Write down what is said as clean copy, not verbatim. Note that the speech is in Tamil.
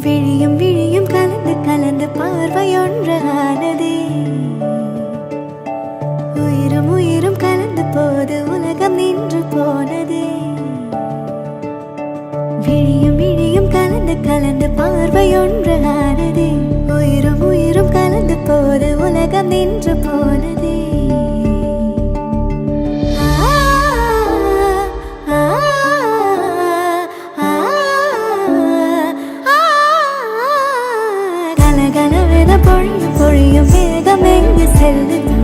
விழியும் விழியும் கலந்து கலந்து பார்வையொன்றானதே உயிரும் உயிரும் கலந்து போது உலகம் நின்று போனதே விழியும் விழியும் கலந்து கலந்து பார்வையொன்றானதே உயிரும் உயிரும் கலந்து போது உலகம் நின்று போனதே கலகலவென பொழியும் பொழியும் வேகம் எங்கு செல்லுது